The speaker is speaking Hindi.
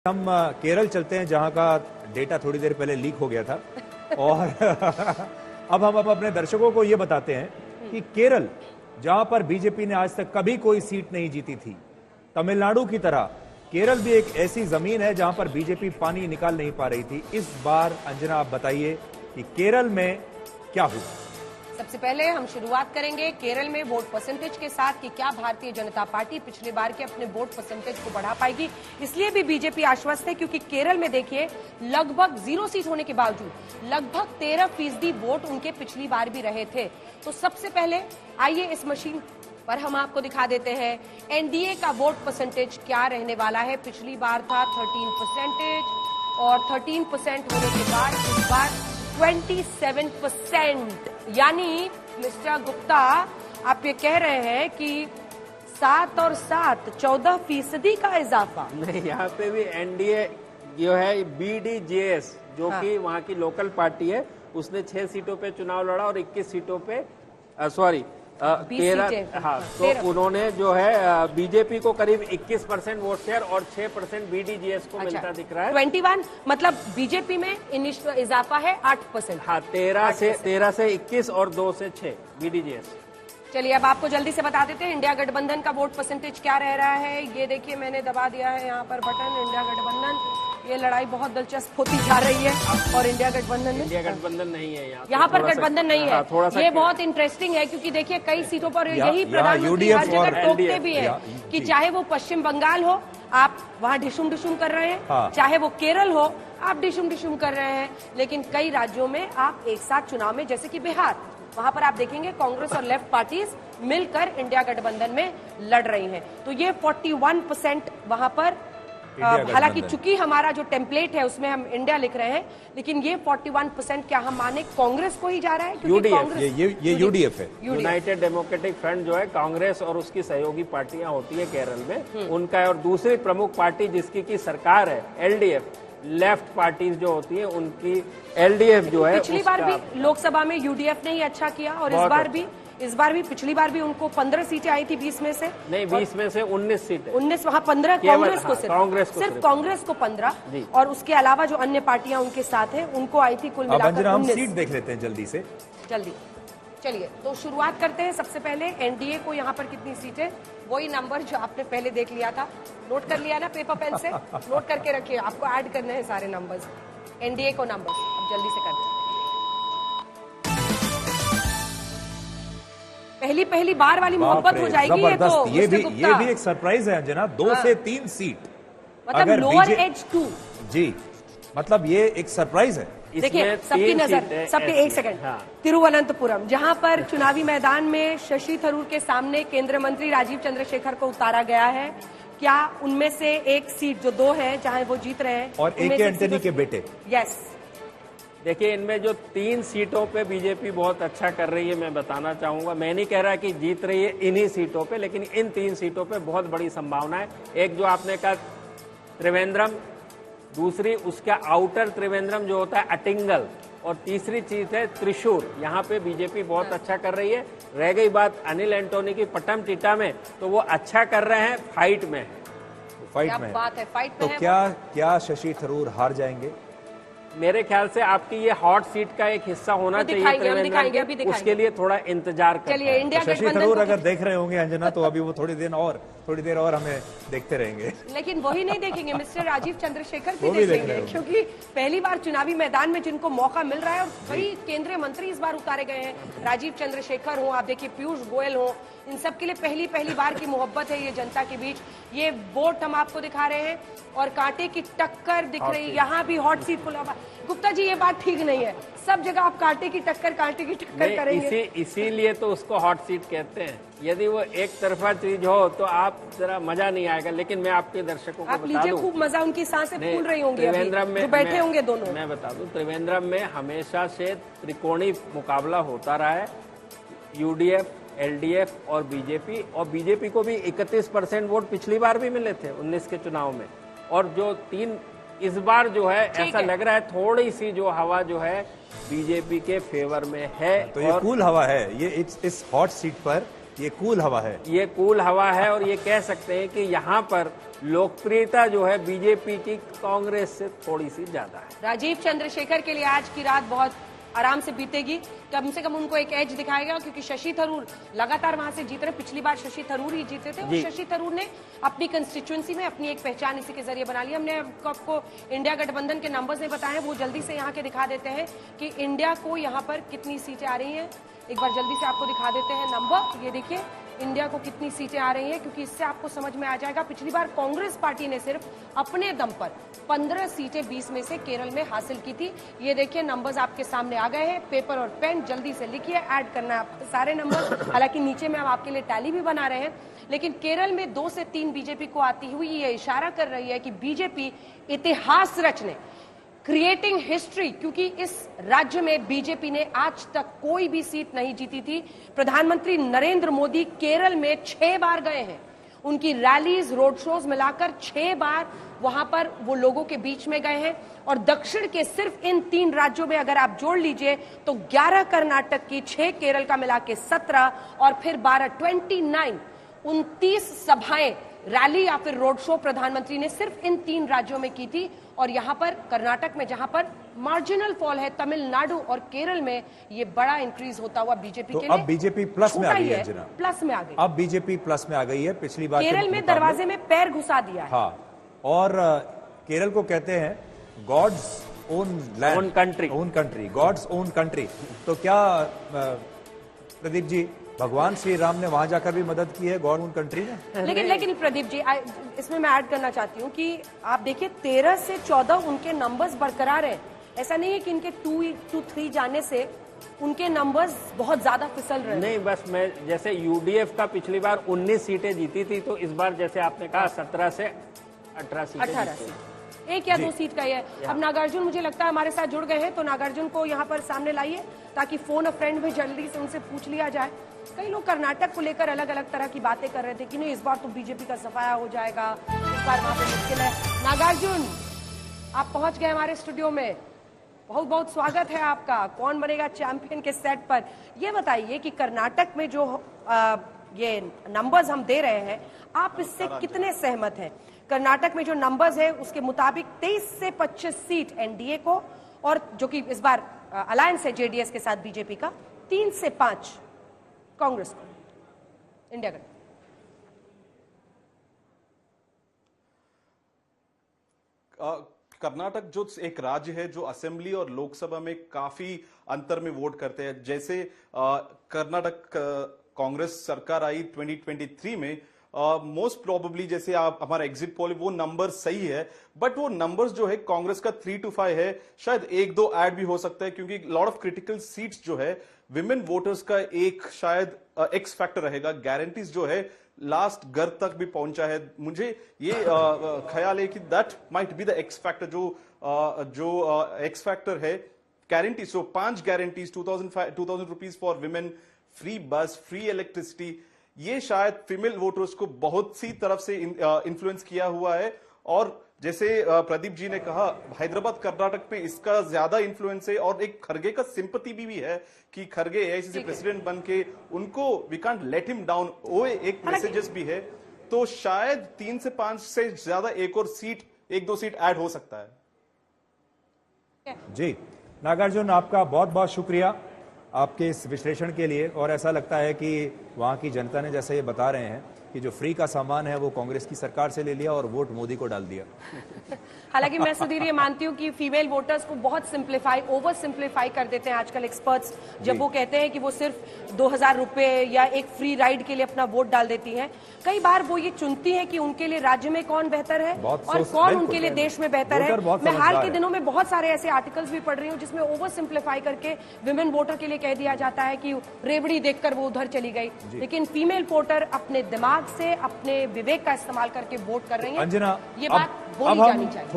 हम केरल चलते हैं जहां का डेटा थोड़ी देर पहले लीक हो गया था और अब हम अपने दर्शकों को यह बताते हैं कि केरल जहां पर बीजेपी ने आज तक कभी कोई सीट नहीं जीती थी, तमिलनाडु की तरह केरल भी एक ऐसी जमीन है जहां पर बीजेपी पानी निकाल नहीं पा रही थी। इस बार अंजना आप बताइए कि केरल में क्या हुआ। सबसे पहले हम शुरुआत करेंगे केरल में वोट परसेंटेज के साथ कि क्या भारतीय जनता पार्टी पिछली बार के अपने वोट परसेंटेज को बढ़ा पाएगी। इसलिए भी बीजेपी आश्वस्त है क्योंकि केरल में देखिए लगभग 0 सीट होने के बावजूद लगभग 13% वोट उनके पिछली बार भी रहे थे। तो सबसे पहले आइए इस मशीन पर हम आपको दिखा देते हैं एनडीए का वोट परसेंटेज क्या रहने वाला है। पिछली बार था 13% और 13% होने के बाद इस बार 27%। यानी मिस्टर गुप्ता आप ये कह रहे हैं कि 7 और 7 14% का इजाफा। नहीं, यहाँ पे भी एनडीए जो है बीडीजेएस जो कि वहाँ की लोकल पार्टी है, उसने 6 सीटों पे चुनाव लड़ा और 21 सीटों पे 13 हाँ, तो उन्होंने जो है बीजेपी को करीब 21% वोट शेयर और 6% बीडीजेएस को मिलता दिख रहा है। 21 मतलब बीजेपी में इजाफा है 8%। हाँ, 13 से 21 और 2 से 6 बीडीजेएस। चलिए अब आपको जल्दी से बता देते हैं इंडिया गठबंधन का वोट परसेंटेज क्या रह रहा है। ये देखिए मैंने दबा दिया है यहाँ पर बटन इंडिया गठबंधन। ये लड़ाई बहुत दिलचस्प होती जा रही है और इंडिया गठबंधन में इंडिया गठबंधन नहीं है यहाँ पर गठबंधन नहीं है। थोड़ा सा ये बहुत इंटरेस्टिंग है क्योंकि देखिए कई सीटों पर यही प्रधानमंत्री हर जगह टोकते भी हैं कि चाहे वो पश्चिम बंगाल हो आप वहाँ डिशुम डिशुम कर रहे हैं, चाहे वो केरल हो आप डिशुम डिशुम कर रहे हैं, लेकिन कई राज्यों में आप एक साथ चुनाव में जैसे कि बिहार वहां पर आप देखेंगे कांग्रेस और लेफ्ट पार्टीज मिलकर इंडिया गठबंधन में लड़ रही हैं। तो ये 41% वहां पर हालांकि चूंकि हमारा जो टेम्पलेट है उसमें हम इंडिया लिख रहे हैं, लेकिन ये 41% क्या हम माने कांग्रेस को ही जा रहा है क्योंकि कांग्रेस ये यूडीएफ है। यूनाइटेड डेमोक्रेटिक फ्रंट जो है कांग्रेस और उसकी सहयोगी पार्टियां होती है केरल में उनका है, और दूसरी प्रमुख पार्टी जिसकी की सरकार है एलडीएफ, लेफ्ट पार्टीज जो होती है उनकी एलडीएफ जो है। पिछली बार भी लोकसभा में यूडीएफ ने ही अच्छा किया और इस बार भी पिछली बार भी उनको 15 सीटें आई थी 20 में से। नहीं, 20 में से 19 सीटें। 19 वहाँ 15 कांग्रेस को सिर्फ कांग्रेस को 15 और उसके अलावा जो अन्य पार्टियां उनके साथ हैं उनको आई थी कुल मिलाकर 19 सीट। देख लेते हैं जल्दी से। चलिए तो शुरुआत करते हैं। सबसे पहले एनडीए को यहाँ पर कितनी सीटें, वही नंबर जो आपने पहले देख लिया था, नोट कर लिया ना पेपर पेन से, नोट करके रखिए, आपको ऐड करने हैं सारे नंबर्स एनडीए को नंबर्स। अब जल्दी से कर दें। पहली बार वाली मोहब्बत हो जाएगी ये तो। ये भी एक सरप्राइज है अंजना, 2 से 3 सीट मतलब लोअर एज 2 जी, मतलब ये एक सरप्राइज है। देखिए सबकी नजर सबके एक सेकंड तिरुवनंतपुरम जहां पर चुनावी मैदान में शशि थरूर के सामने केंद्रीय मंत्री राजीव चंद्रशेखर को उतारा गया है। क्या उनमें से एक सीट जो 2 है चाहे वो जीत रहे हैं और एक एंटनी के बेटे। यस, देखिए इनमें जो 3 सीटों पे बीजेपी बहुत अच्छा कर रही है, मैं बताना चाहूंगा। मैं नहीं कह रहा कि जीत रही है इन्हीं सीटों पे, लेकिन इन 3 सीटों पे बहुत बड़ी संभावना है। एक जो आपने कहा त्रिवेंद्रम, दूसरी उसका आउटर त्रिवेंद्रम जो होता है अटिंगल, और तीसरी चीज है त्रिशूर। यहाँ पे बीजेपी बहुत अच्छा कर रही है। रह गई बात अनिल एंटोनी की पटमटिटा में, तो वो अच्छा कर रहे हैं, फाइट में फाइट में तो क्या शशि थरूर हार जाएंगे? मेरे ख्याल से आपकी ये हॉट सीट का एक हिस्सा होना चाहिए त्रिवेंद्रम, उसके लिए थोड़ा इंतजार करें। चलिए इंडिया शशि थरूर अगर देख रहे होंगे अंजना तो अभी वो थोड़ी देर और हमें देखते रहेंगे। लेकिन वही नहीं देखेंगे, मिस्टर राजीव चंद्रशेखर भी देखेंगे क्योंकि पहली बार चुनावी मैदान में जिनको मौका मिल रहा है, और कई केंद्रीय मंत्री इस बार उतारे गए हैं, राजीव चंद्रशेखर हो, आप देखिए पीयूष गोयल हो, इन सब के लिए पहली बार की मोहब्बत है ये जनता के बीच। ये वोट हम आपको दिखा रहे हैं और कांटे की टक्कर दिख रही है। यहाँ भी हॉट सीट खुला। गुप्ता जी ये बात ठीक नहीं है, सब जगह आप कांटे की टक्कर करेंगे। इसीलिए तो उसको हॉट सीट कहते हैं। यदि वो एक तरफा चीज हो तो आप जरा मजा नहीं आएगा, लेकिन मैं आपके दर्शकों को बता दूं, खूब मजा, उनकी सांसें फूल रही होंगी त्रिवेंद्रम में, बैठे होंगे दोनों। मैं बता दूं त्रिवेंद्रम में हमेशा से त्रिकोणीय मुकाबला होता रहा है, यूडीएफ, एलडीएफ और बीजेपी को भी 31% वोट पिछली बार भी मिले थे 19 के चुनाव में, और जो 3 इस बार जो है ऐसा लग रहा है थोड़ी सी जो हवा जो है बीजेपी के फेवर में है। तो ये कूल हवा है। ये इस हॉट सीट पर ये कूल हवा है, ये कूल हवा है। और ये कह सकते हैं कि यहाँ पर लोकप्रियता जो है बीजेपी की कांग्रेस से थोड़ी सी ज्यादा है। राजीव चंद्रशेखर के लिए आज की रात बहुत आराम से बीतेगी, कम से कम उनको एक एज दिखाएगा, क्योंकि शशि थरूर लगातार वहां से जीत रहे। पिछली बार शशि थरूर ही जीते थे, और शशि थरूर ने अपनी कंस्टिट्यूएंसी में अपनी एक पहचान इसी के जरिए बना ली। हमने आपको इंडिया गठबंधन के नंबर्स नहीं बताए, वो जल्दी से यहाँ के दिखा देते हैं कि इंडिया को यहाँ पर कितनी सीटें आ रही हैं। एक बार जल्दी से आपको दिखा देते हैं नंबर, ये देखिए इंडिया को कितनी सीटें आ रही हैं, क्योंकि इससे आपको समझ में आ जाएगा। पिछली बार कांग्रेस पार्टी ने सिर्फ अपने दम पर 15 सीटें 20 में से केरल में हासिल की थी। ये देखिए नंबर्स आपके सामने आ गए हैं, पेपर और पेन जल्दी से लिखिए, ऐड करना है आपके सारे नंबर। हालांकि नीचे में हम आपके लिए टैली भी बना रहे हैं, लेकिन केरल में 2 से 3 बीजेपी को आती हुई ये इशारा कर रही है कि बीजेपी इतिहास रचने, क्रिएटिंग हिस्ट्री, क्योंकि इस राज्य में बीजेपी ने आज तक कोई भी सीट नहीं जीती थी। प्रधानमंत्री नरेंद्र मोदी केरल में 6 बार गए हैं, उनकी रैलीज, रोड शोज मिलाकर 6 बार वहां पर वो लोगों के बीच में गए हैं। और दक्षिण के सिर्फ इन 3 राज्यों में अगर आप जोड़ लीजिए तो 11 कर्नाटक की, 6 केरल का मिला के 17 और फिर 12, 29 सभाएं, रैली या फिर रोड शो प्रधानमंत्री ने सिर्फ इन 3 राज्यों में की थी। और यहां पर कर्नाटक में जहां पर मार्जिनल फॉल है, तमिलनाडु और केरल में ये बड़ा इंक्रीज होता हुआ बीजेपी के लिए। अब बीजेपी प्लस में आ गई है, प्लस में आ गई। अब बीजेपी प्लस में आ गई है। पिछली बार केरल में दरवाजे में पैर घुसा दिया है। हाँ, और केरल को कहते हैं God's own land, own country, God's own country. तो क्या प्रदीप जी, भगवान श्री राम ने वहां जाकर भी मदद की है गॉड ओन कंट्री में? लेकिन प्रदीप जी, इसमें मैं ऐड करना चाहती हूँ कि आप देखिए 13 से 14 उनके नंबर्स बरकरार हैं। ऐसा नहीं है कि इनके 2 to 3 जाने से उनके नंबर्स बहुत ज्यादा फिसल रहे हैं। नहीं, बस मैं जैसे यूडीएफ का पिछली बार 19 सीटें जीती थी, तो इस बार जैसे आपने कहा 17 से 18 सीटें, 1 या 2 सीट का ही है। अब नागार्जुन मुझे लगता है हमारे साथ जुड़ गए हैं, तो नागार्जुन को यहाँ पर सामने लाइए ताकि फोन अ फ्रेंड में जल्दी से उनसे पूछ लिया जाए। कई लोग कर्नाटक को लेकर अलग अलग तरह की बातें कर रहे थे कि नहीं इस बार तो बीजेपी का सफाया हो जाएगा, इस बार वहां पे मुश्किल है। नागार्जुन, आप पहुंच गए हमारे स्टूडियो में, बहुत बहुत स्वागत है आपका। कौन बनेगा चैंपियन के सेट पर, ये बताइए कि कर्नाटक में जो ये नंबर्स हम दे रहे हैं, आप इससे कितने सहमत हैं? कर्नाटक में जो नंबर्स है उसके मुताबिक 23 से 25 सीट एनडीए को, और जो कि इस बार अलायंस है जेडीएस के साथ बीजेपी का, 3 से 5 कांग्रेस को, इंडिया गठबंधन। कर्नाटक जो एक राज्य है जो असेंबली और लोकसभा में काफी अंतर में वोट करते हैं। जैसे कर्नाटक कांग्रेस सरकार आई 2023 में, मोस्ट प्रोबेबली जैसे आप हमारा एग्जिट पोल, वो नंबर सही है, बट वो नंबर्स जो है कांग्रेस का 3 to 5 है, शायद 1-2 ऐड भी हो सकता है, क्योंकि लॉट ऑफ क्रिटिकल सीट्स जो है विमेन वोटर्स का एक शायद एक्स फैक्टर रहेगा। गारंटीज जो है लास्ट घर तक भी पहुंचा है। मुझे ये ख्याल है कि that might be the x factor, जो एक्स फैक्टर है guarantee. So 5 guarantees, 2000 rupees for women, free बस, फ्री इलेक्ट्रिसिटी, ये शायद फीमेल वोटर्स को बहुत सी तरफ से इन्फ्लुएंस किया हुआ है। और जैसे प्रदीप जी ने कहा, हैदराबाद कर्नाटक में इसका ज्यादा इन्फ्लुएंस है, और एक खरगे का सिंपैथी भी है कि खरगे एआईसीसी प्रेसिडेंट बन के उनको we can't let him down, वो एक मैसेजेस भी है। तो शायद 3 से 5 से ज्यादा एक और सीट, 1-2 सीट ऐड हो सकता है। जी नागार्जुन, आपका बहुत बहुत शुक्रिया आपके इस विश्लेषण के लिए। और ऐसा लगता है कि वहां की जनता ने, जैसे ये बता रहे हैं, कि जो फ्री का सामान है वो कांग्रेस की सरकार से ले लिया और वोट मोदी को डाल दिया। हालांकि मैं सुधीर ये मानती हूँ कि फीमेल वोटर्स को बहुत सिंप्लीफाई, ओवर सिंप्लीफाई कर देते हैं आजकल एक्सपर्ट्स, जब वो कहते हैं कि वो सिर्फ 2000 रुपए या एक फ्री राइड के लिए अपना वोट डाल देती हैं। कई बार वो ये चुनती हैं कि उनके लिए राज्य में कौन बेहतर है और कौन उनके लिए देश में बेहतर है। मैं हाल के दिनों में बहुत सारे ऐसे आर्टिकल्स भी पढ़ रही हूँ जिसमें ओवर सिंप्लीफाई करके विमेन वोटर के लिए कह दिया जाता है कि रेवड़ी देखकर वो उधर चली गई, लेकिन फीमेल वोटर अपने दिमाग से, अपने विवेक का इस्तेमाल करके वोट कर रही है। अंजना, ये बात बोली जानी चाहिए।